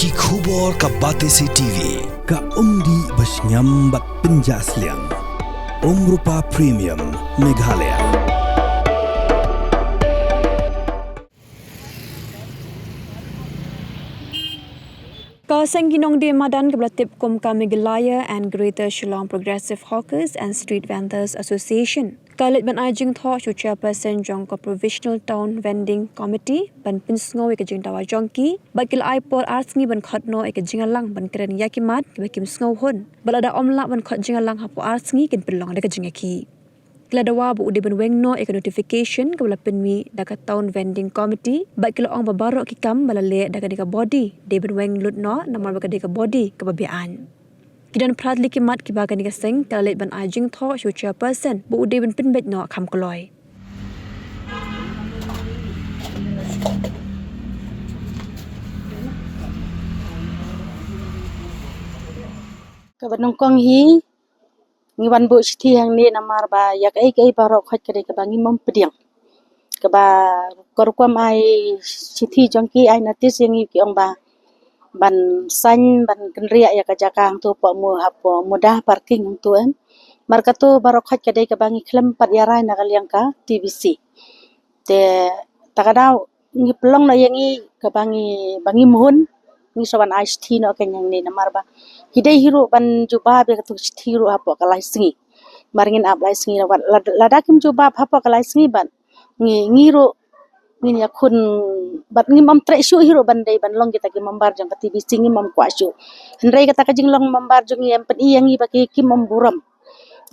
Ki khubor ka Ptvc TV ka umdi basnyam bak penjasliang Rupa Premium Meghalaya. Sngi Nongdie Madan kebelatip Kumka Meghalaya and Greater Shillong Progressive Hawkers and Street Vendors Association. Kalit ban ajing tho chu Chairperson Jongko Provisional Town Vending Committee ban pinsngo ke jing tawa jongki bakil aipol Sngi ban Khot ke Jingïalang ban keren yakimat ke bakim sngo hun balada omla ban Khot Jingïalang Hapoh Sngi ken pelong ada ke jingaki. Keladawa bu ude ban wengno ke notification ke bala penmi daka Town Vending Committee bakil ong babarok kikam balale daka deka body de ban weng lutno namar baka deka body ke babian. Kidan pradli kimat kibagan ni seng kalit ban ajing tho chu Chairperson bu ude ban pinbet no kham koloi. Kabanongkong hi ngiwan bu siti yang ni namar ba yak ai barok khat kade ka bangi mom pediang ka ba korkom ai siti jongki ai natis yang ki ong ba ban san ban kenria ya ka jakang tu po mu hapo mudah parking tu marka tu barok khat kade ka bangi klem pat yarai na kaliang ka Ptvc te takadau ngi pelong na yang ka bangi muhun ni sawan ai siti no ken yang ni namar ba hidai hiru ban juba be tu siti ru hapo kalai Sngi maringin ap lai Sngi ladakim juba hapo kalai Sngi ban ngiru ngin ya kun bat ngi mam tre shu hiru bandai ban long kita ki mambar jang ka Ptvc ngi mam kwa shu hendrai kata ka jing long mambar jong yang pen yang ngi baki ki mamburam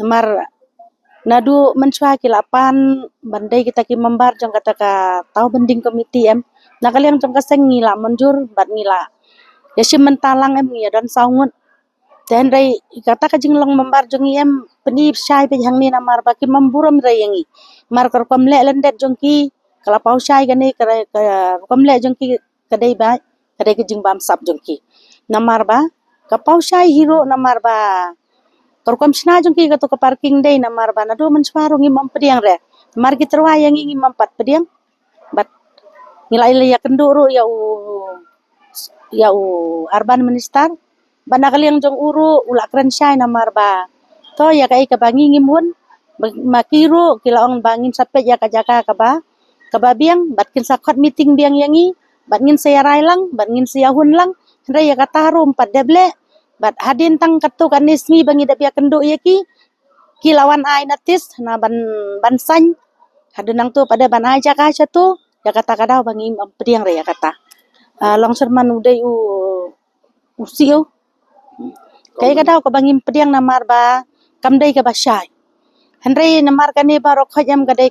mar nadu menchwa ki lapan bandai kita ki mambar jang kata ka tau bending komiti nakaliang jong ka seng ngi la manjur bat ngi la ya sim mentalang ngi dan saungut dan rai kata ka jing long mambar jong penip syai pe hang ni namar baki mamburam rai yangi mar kor komle lendet jong ki kala pau syai gani ka komle jong ki kadai ba kadai ke jing bam sap jong ki namar ba ka pau syai hiro namar ba kor kom sna jong ki ka to ka parking dei namar ba nadu mensuaro ngi mam pediang re mar ki terwa yang ngi mampat pediang bat ngilai le ya kenduru ya urban minister bana kaliang jong uru ulak keren syai namar ba to ya kai ka bangi ngimun makiru kilaong bangin sapet ya ka jaka ka ba kababiang bat kin sakot meeting biang yangi bat ngin sayarai lang bat ngin sayahun lang hendai ya kata rum pat deble bat hadin tang katu kan Sngi bangi da biak kenduk yaki kilawan ai natis na ban san hadin nang tu pada ban ai jaka chatu ya kata kadau bangi pediang re ya kata long serman udai usiu kai kadau ka bangi pediang namar ba kamdai ka basyai hendai namar kani barok khajam kadai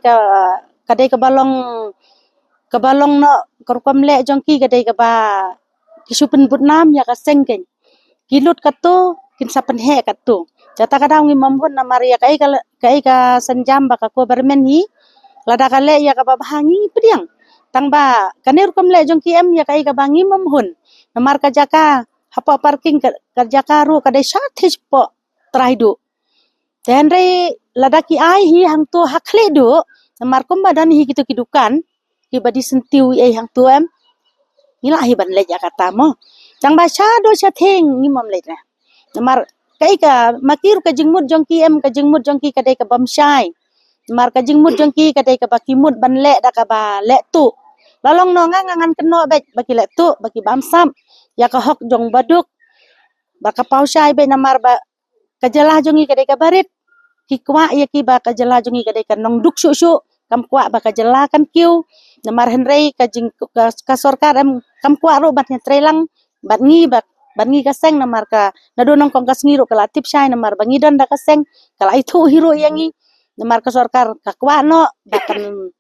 ka balong no korkom le jongki kadai ka ba kisupen putnam ya ka sengken kilut katu kin sapen he katu jata kadau ngi mamhun namar ya kai ka senjam ba ka ko bermen hi lada kale ya ka bahangi pediang tang ba kanir kom le jongki ya kai ka bangi mamhun namar ka jaka hapo parking ka jaka ru kadai sathis po traidu tenre ladaki ai hi hang tu hakle du namar kom Madan hi gitu kidukan ki badi sentiu hang tu ngila hi ban le kata mo jang ba sha do sha theng ngi mom le na namar kai ka makir ka jingmut jongki kadai ka bam syai namar ka jingmut jongki kadai ka bakimut ban le da ka ba le tu lalong no ngangan keno baki le tu baki bam sam ya ka hok jong baduk baka pau syai be namar ba kajalah jongi kadai ka barit ki kwa ya ki ba kajalah jongi kadai ka nongduk syu kam kwa ba kajalah kan kiu namar henrei ka jing ka sorkar kam kwa ro bat nyetrelang bat ngi ka seng namar ka nadu nong kong ka Sngi ro kala tip syai namar bangi dan da ka seng kala itu hiro yangi namar ka sorkar ka kwa no bakan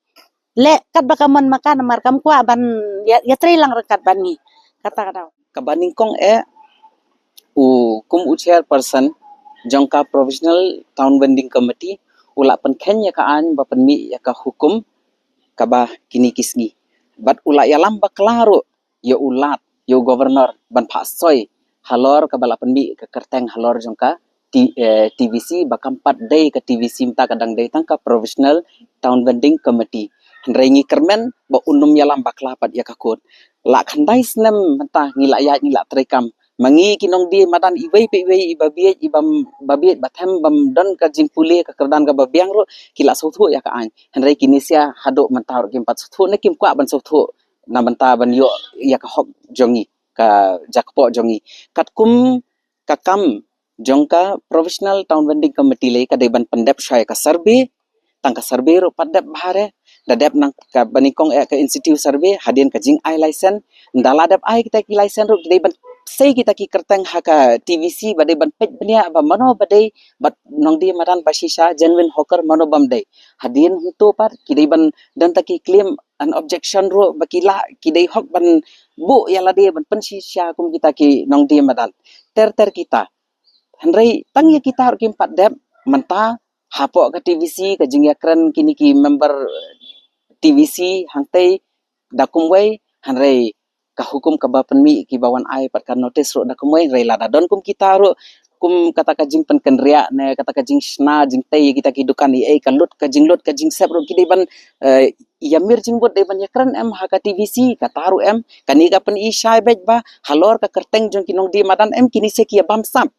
le kat bakaman makan namar kam kwa ban ya trelang rekat bangi kata kadau kabaningkong kum Chairperson Jongka Provisional Town Vending Committee ulak penken ya kaan ba penmi ya ka hukum kaba kini kisngi bat ulak ya lamba klaro ya ulat ya governor ban phasoi halor kabala penmi ka kerteng halor jongka Ptvc bakam 4 day ka Ptvc mta kadang day tang ka Provisional Town Vending Committee rengi kermen ba unum ya lamba klapat ya ka Khot la khandai snem mentah ngila ya ngila trekam mangi kinong di madan iwei pe iwei ibabiet ibam babiet bathem bam don ka jing pule ka kerdan ka babiang ro kila sothu ya ka an henrei kinisia hadok mentah ro kim pat sothu ne kim kwa ban sothu na mentah ban yo ya ka hok jongi ka jakpo jongi kat kum kakam jongka professional town vending committee le ka deban pendep syai ka survey tangka survey ro padep bahare dadep nang ka banikong ka institute survey hadin ka jing ai license ndala dep ai kita ki license ro deban sei kita ki kerteng haka TVC bade ban pet benia ba mano bade bat Nongdie Madan basisha genuine hawker mano bamde hadin huto par ki deban dan taki claim an objection ro bakila ki dei hok ban bu yala de ban pensisha kum kita ki Nongdie Madan ter kita Henry tangi kita kim pat dep menta Hapoh ke TVC ke Jingïalang kini ki member TVC hangtei dakumwei Henry ka hukum ka bapenmi ki bawan ai pat kan notice ro dakumwei rei lada don kum kita ro kum kata ka jing pen kenria ne kata ka jing sna jing tei kita ki dukan ai kan lut ka jing sep ro ki deban yamir jing bot deban yakran em ha ka TVC ka taru em kani ka pen i shai bej ba halor ka kerteng jong kinong di madan em kini se ki bam sam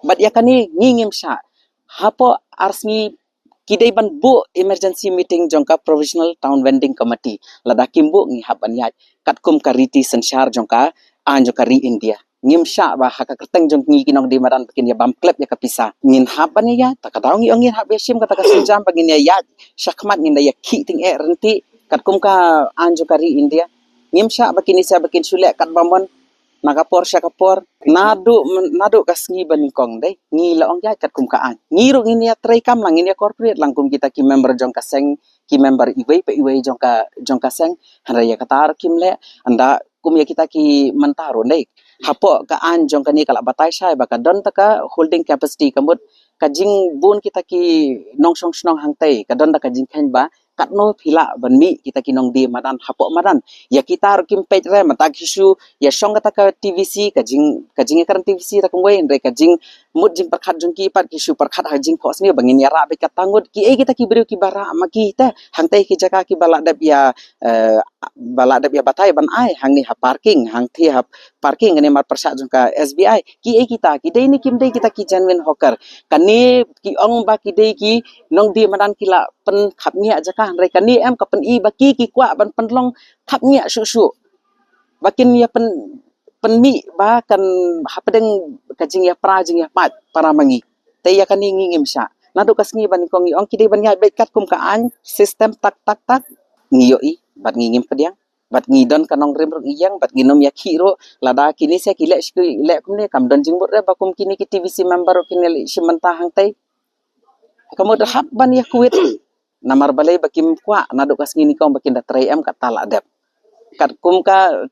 bat yakani ngingim sha Hapoh arsni kidai ban bu emergency meeting jongka provisional town vending committee lada kimbu ngi haban yat katkum kariti sensyar jongka an jongka ri India ngim sha ba haka kerteng jong ngi kinong di madan bikin ya bam klep ya kapisa ngin haban ya takatau ngi ongin hab yesim kata kasujam bagin ya syakmat ngin ya ki ting renti katkum ka an jongka ri India ngim sha bakini sa bakin sulek kat bamon nakapor syakapor nadu kasngi banikong dai ngi laong ya kat kum kaan ngi ru ngin ya tray kam lang ngin ya corporate lang kum kita ki member jong kaseng ki member iwei pe iwei jong kaseng handa ya katar kim le anda kum ya kita ki mentaro dai Hapoh ka an jong kani kala batai sai baka don taka holding capacity kamut kajing bun kita ki nongsong snong hangtai kadon da kajing khan ba katno phila banmi kita ki Nongdie Madan Hapoh Madan ya kita kim page re mata kisu ya song kata ka TVC kajing karan TVC ta kumwe re kajing mud jing perkhat jong ki pat kisu perkhat ha jing khos ni bangin ya ra be katangut ki kita ki beriu ki bara maki ta hangtai ki jaka ki baladap ya batai ban ai hang ni ha parking hang thi ha parking ne mar persa jong ka SBI ki kita ki dei ni kim dei kita ki genuine hawker kani ki ong ba ki dei ki Nongdie Madan kila pen khap nya jaka re kani em ka pen i baki ki kwa ban penlong khap nya su bakin ya penmi ba kan hapedeng kajing ya pra jing ya mat para mangi te ya kani ngingim sya nadu kasngi ban kong ong kide ban ya bekat kum kaan sistem tak ngiyo i bat ngingim pediang bat ngidon kanong rim ro iyang bat ginom ya khiro lada kini se kilek skui lek kum ne kam don jingbut re bakum kini ki TVC member kini simenta hang tai kamu dah hab ban ya kuit namar balai bakim kwa nadu kasngi ni kong bakin da tray em katala dep kat kum ka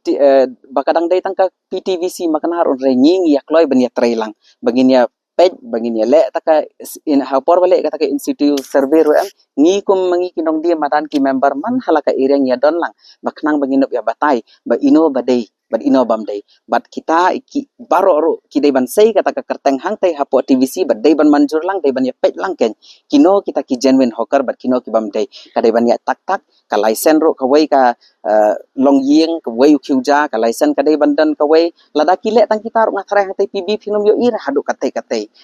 bakadang dai tangka Ptvc makan harun renging ya kloi ben ya trailang bagin ya pej bagin ya le taka in Hapoh balik kata ke institute survey ro em ngi kum mangi kinong dia madan ki member man halaka ireng ya don lang baknang bagin ya batai ba ino badai bad ino bam dai bat kita baro ro ki dai ban sei kata ka kerteng hang tai Hapoh TVC bad dai ban manjur lang dai ban ya pej lang ken kino kita ki genuine hawker bat kino ki bam dai ka dai ban ya tak ka license ro ka wei ka long yeng ka wei khiuja ka license ka dai bandan ka wei lada kile tang kita ro ngathrai hang tai PB phinom yo ir hadu kate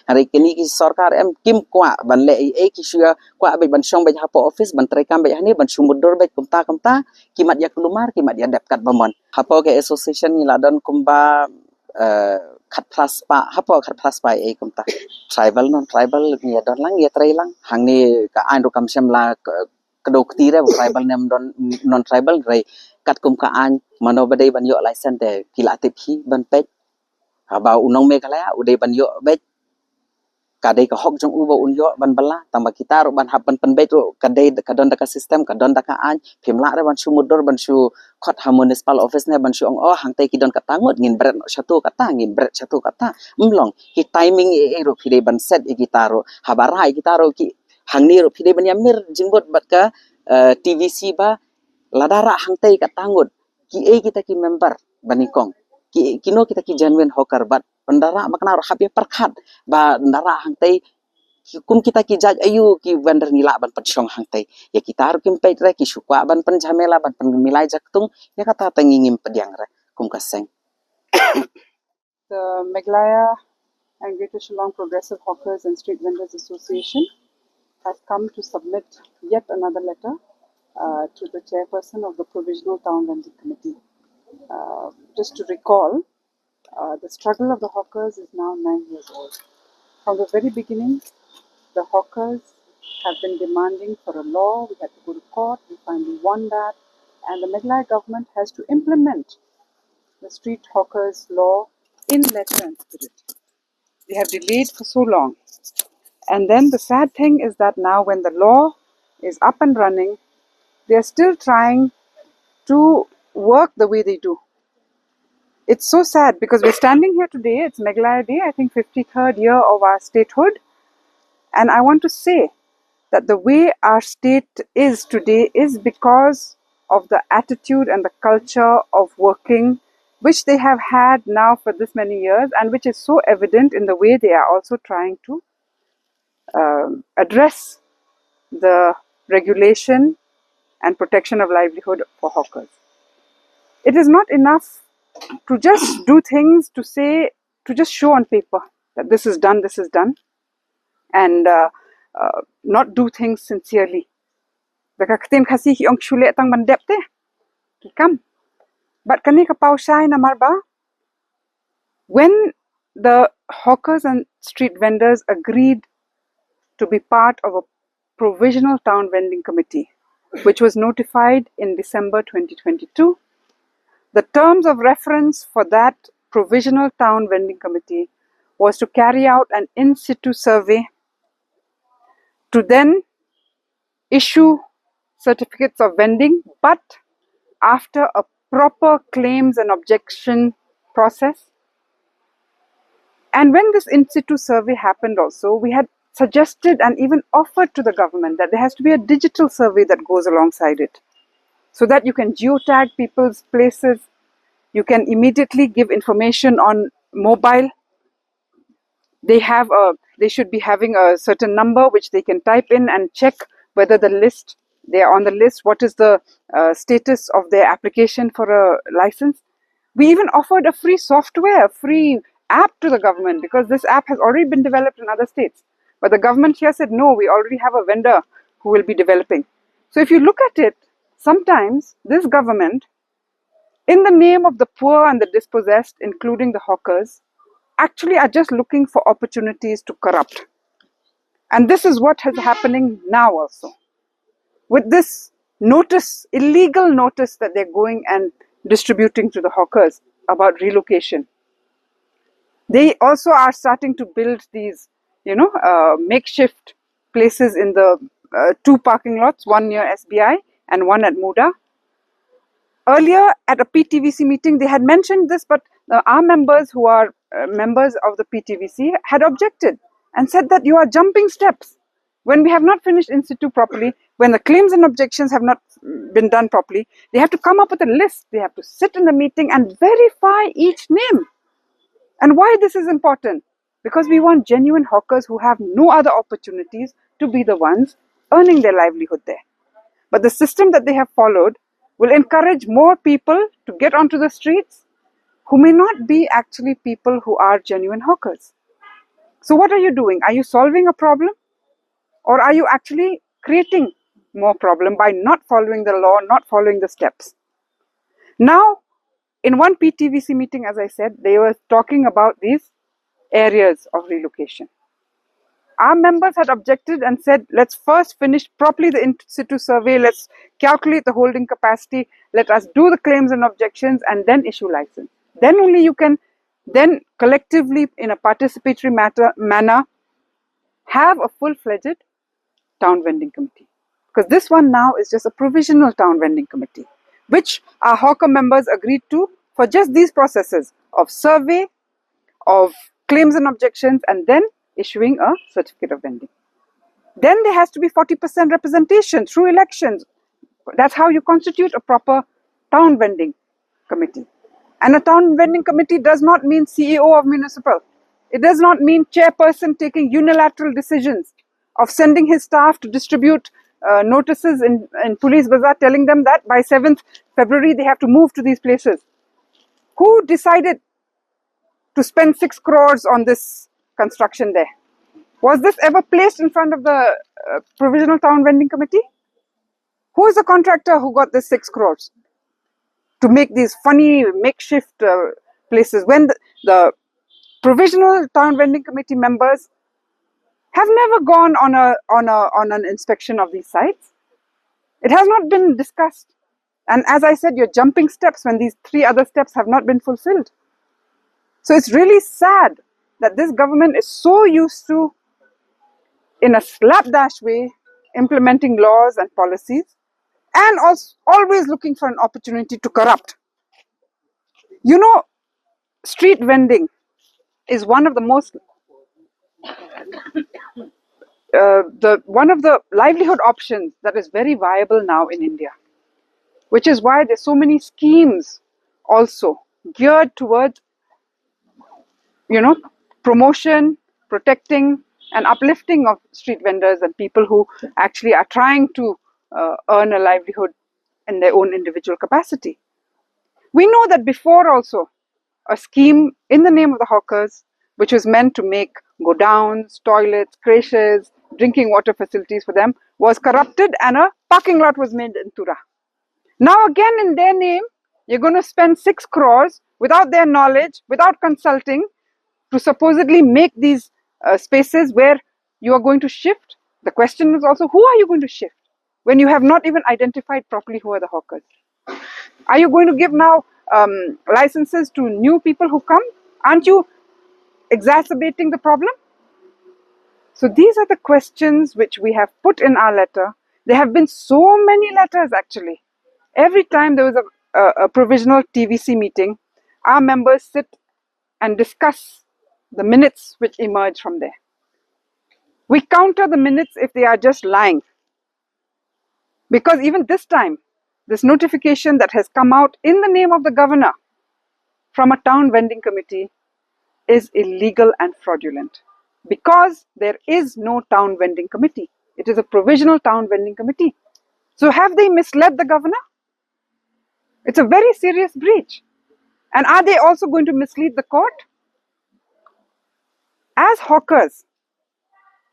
hari kini ki sarkar em kim kwa ban le ki syua kwa be ban song be Hapoh office ban trai kam be hani ban sumudur be kumta kimat ya kelumar kimat ya dep kat bamon Hapoh ke association ni ladon kumba khat plus pa Hapoh khat plus pa kumta tribal non tribal ni don lang ya trai lang hang ni ka an ro kam sem la kedok tire tribal nem don non tribal rei kat kum ka an mano badai ban yo license te kila tip hi ban pej ba unong me kala ude ban yo be kadai ka hok jong ubo un yo ban bala tamba kita ro ban hapan pen be ro kadai kadon da ka system kadon da ka an phimla re ban su mudur ban su khot ha municipal office ne ban su ong hang tai ki don ka tangut ngin bret satu kata ngin bret satu kata mlong ki timing ro phide ban set kita ro habarai kita ro ki hang ni ro phide ban yamir jingbot bat ka TVC ba ladara hang tai ka tangut ki kita ki member banikong kino kita ki genuine hawker bat pendara makna ro habia perkhat ba ndara hang tai hukum kita ki jaj ayu ki vendor ngila ban pat syong hang tai ya kita har kim pait re ki syukwa ban pen jhamela ban pen milai jaktung ya kata tangingim pediang re kum kaseng. The Meghalaya and Greater Shillong Progressive Hawkers and Street Vendors Association has come to submit yet another letter to the chairperson of the Provisional Town Vending Committee. Just to recall, the struggle of the hawkers is now 9 years old. From the very beginning, the hawkers have been demanding for a law. We had to go to court, we finally won that, and the Meghalaya government has to implement the street hawkers law in letter and spirit. They have delayed for so long. And then the sad thing is that now when the law is up and running, they are still trying to work the way they do. It's so sad because we're standing here today, it's Meghalaya Day, I think 53rd year of our statehood. And I want to say that the way our state is today is because of the attitude and the culture of working which they have had now for this many years, and which is so evident in the way they are also trying to address the regulation and protection of livelihood for hawkers. It is not enough to just do things to say, to just show on paper that this is done, and not do things sincerely. But kani kapau shai na marba, when the hawkers and street vendors agreed to be part of a provisional town vending committee, which was notified in December 2022, the terms of reference for that provisional town vending committee was to carry out an in situ survey, to then issue certificates of vending, but after a proper claims and objection process. And when this in situ survey happened also, we had suggested and even offered to the government that there has to be a digital survey that goes alongside it, so that you can geotag people's places, you can immediately give information on mobile. They should be having a certain number which they can type in and check whether they are on the list, what is the status of their application for a license. We even offered a free software, a free app to the government, because this app has already been developed in other states. But the government here said, no, we already have a vendor who will be developing. So if you look at it, sometimes this government, in the name of the poor and the dispossessed, including the hawkers, actually are just looking for opportunities to corrupt. And this is what is happening now also. With this notice, illegal notice that they're going and distributing to the hawkers about relocation. They also are starting to build these, makeshift places in the 2 parking lots, one near SBI and one at Muda. Earlier at a Ptvc meeting, they had mentioned this, but our members who are members of the Ptvc had objected and said that you are jumping steps. When we have not finished in situ properly, when the claims and objections have not been done properly, they have to come up with a list. They have to sit in the meeting and verify each name. And why this is important? Because we want genuine hawkers who have no other opportunities to be the ones earning their livelihood there. But the system that they have followed will encourage more people to get onto the streets who may not be actually people who are genuine hawkers. So what are you doing? Are you solving a problem? Or are you actually creating more problem by not following the law, not following the steps? Now, in one Ptvc meeting, as I said, they were talking about these areas of relocation. Our members had objected and said, let's first finish properly the in situ survey, let's calculate the holding capacity, let us do the claims and objections, and then issue license. Then only you can then collectively, in a participatory manner, have a full-fledged town vending committee. Because this one now is just a provisional town vending committee, which our hawker members agreed to for just these processes of survey, of claims and objections, and then issuing a certificate of vending. Then there has to be 40% representation through elections. That's how you constitute a proper town vending committee. And a town vending committee does not mean CEO of municipal. It does not mean chairperson taking unilateral decisions of sending his staff to distribute notices in Police Bazaar telling them that by 7th February they have to move to these places. Who decided to spend 6 crores on this construction there? Was this ever placed in front of the Provisional Town Vending Committee? Who is the contractor who got this 6 crores to make these funny makeshift places when the Provisional Town Vending Committee members have never gone on an inspection of these sites? It has not been discussed. And as I said, you're jumping steps when these 3 other steps have not been fulfilled. So it's really sad that this government is so used to, in a slapdash way, implementing laws and policies, and also always looking for an opportunity to corrupt. You know, street vending is one of the most one of the livelihood options that is very viable now in India, which is why there's so many schemes also geared towards, promotion, protecting and uplifting of street vendors and people who actually are trying to earn a livelihood in their own individual capacity. We know that before also, a scheme in the name of the hawkers, which was meant to make godowns, toilets, creches, drinking water facilities for them, was corrupted and a parking lot was made in Tura. Now again in their name, you're going to spend 6 crores without their knowledge, without consulting, to supposedly make these spaces where you are going to shift. The question is also, who are you going to shift when you have not even identified properly who are the hawkers? Are you going to give now licenses to new people who come? Aren't you exacerbating the problem? So these are the questions which we have put in our letter. There have been so many letters actually. Every time there was a provisional TVC meeting, our members sit and discuss the minutes which emerge from there. We counter the minutes if they are just lying. Because even this time, this notification that has come out in the name of the governor from a town vending committee is illegal and fraudulent. Because there is no town vending committee. It is a provisional town vending committee. So have they misled the governor? It's a very serious breach. And are they also going to mislead the court? As hawkers,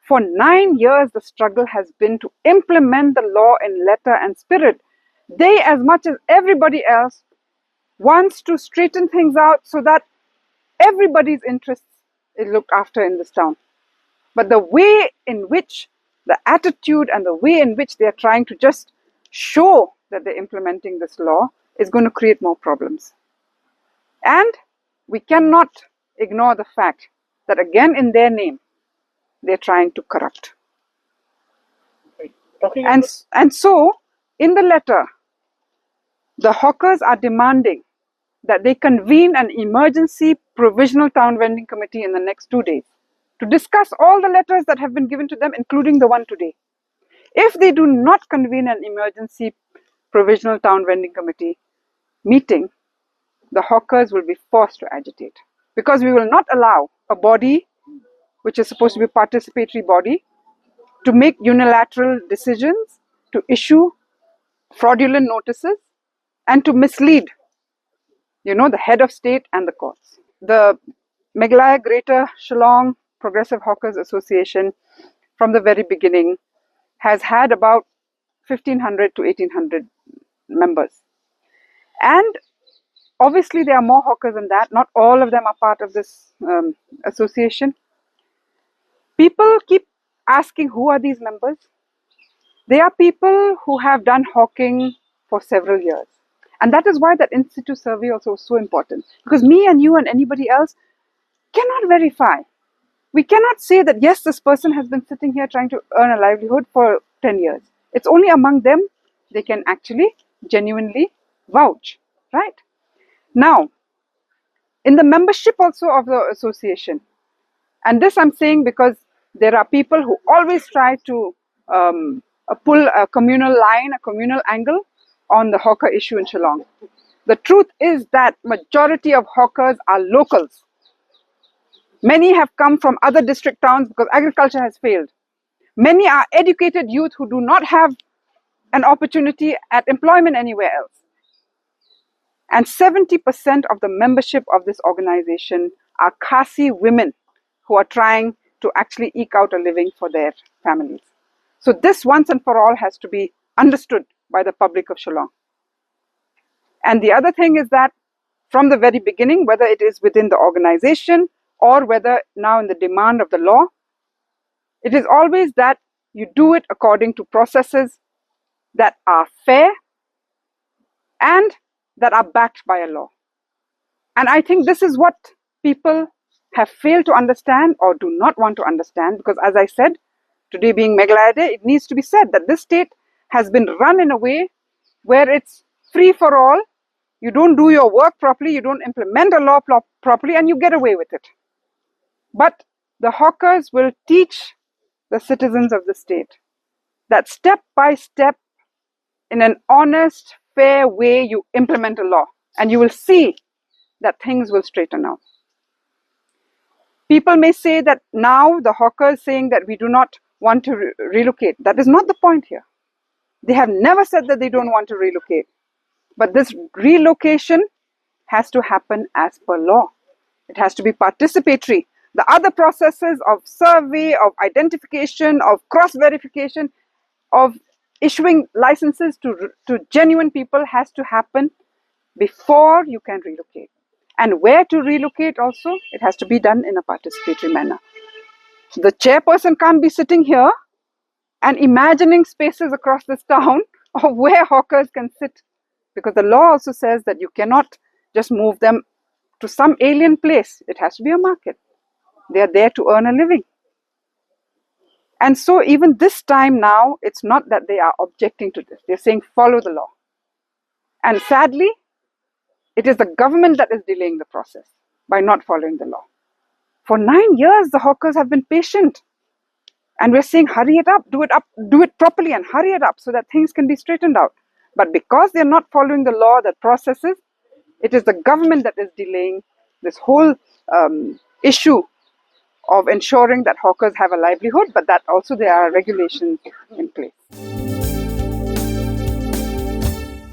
for 9 years the struggle has been to implement the law in letter and spirit. They, as much as everybody else, wants to straighten things out so that everybody's interests is looked after in this town. But the way in which, the attitude and the way in which they are trying to just show that they're implementing this law is going to create more problems. And we cannot ignore the fact that again in their name, they're trying to corrupt. And so, in the letter, the hawkers are demanding that they convene an emergency provisional town vending committee in the next 2 days to discuss all the letters that have been given to them, including the one today. If they do not convene an emergency provisional town vending committee meeting, the hawkers will be forced to agitate. Because we will not allow a body, which is supposed to be a participatory body, to make unilateral decisions, to issue fraudulent notices, and to mislead, the head of state and the courts. The Meghalaya Greater Shillong Progressive Hawkers Association, from the very beginning, has had about 1,500 to 1,800 members. And obviously there are more hawkers than that. Not all of them are part of this association. People keep asking, who are these members? They are people who have done hawking for several years. And that is why that in-situ survey also is so important. Because me and you and anybody else cannot verify. We cannot say that, yes, this person has been sitting here trying to earn a livelihood for 10 years. It's only among them they can actually genuinely vouch, right? Now, in the membership also of the association, and this I'm saying because there are people who always try to pull a communal line, a communal angle on the hawker issue in Shillong. The truth is that majority of hawkers are locals. Many have come from other district towns because agriculture has failed. Many are educated youth who do not have an opportunity at employment anywhere else. And 70% of the membership of this organization are Khasi women who are trying to actually eke out a living for their families. So this once and for all has to be understood by the public of Shillong. And the other thing is that from the very beginning, whether it is within the organization or whether now in the demand of the law, it is always that you do it according to processes that are fair and that are backed by a law. And I think this is what people have failed to understand or do not want to understand, because as I said, today being Meghalaya Day, it needs to be said that this state has been run in a way where it's free for all. You don't do your work properly, you don't implement a law properly, and you get away with it. But the hawkers will teach the citizens of the state that step by step, in an honest, fair way, you implement a law, and you will see that things will straighten out. People may say that now the hawkers saying that we do not want to relocate. That is not the point here. They have never said that they don't want to relocate. But this relocation has to happen as per law. It has to be participatory. The other processes of survey, of identification, of cross-verification, of issuing licenses to genuine people has to happen before you can relocate. And where to relocate also, it has to be done in a participatory manner. The chairperson can't be sitting here and imagining spaces across this town of where hawkers can sit, because the law also says that you cannot just move them to some alien place. It has to be a market. They are there to earn a living. And so even this time now, it's not that they are objecting to this. They're saying follow the law. And sadly, it is the government that is delaying the process by not following the law. For 9 years, the hawkers have been patient. And we're saying hurry it up, do it properly and hurry it up so that things can be straightened out. But because they're not following the law, the processes, it is the government that is delaying this whole issue of ensuring that hawkers have a livelihood, but that also there are regulations in place.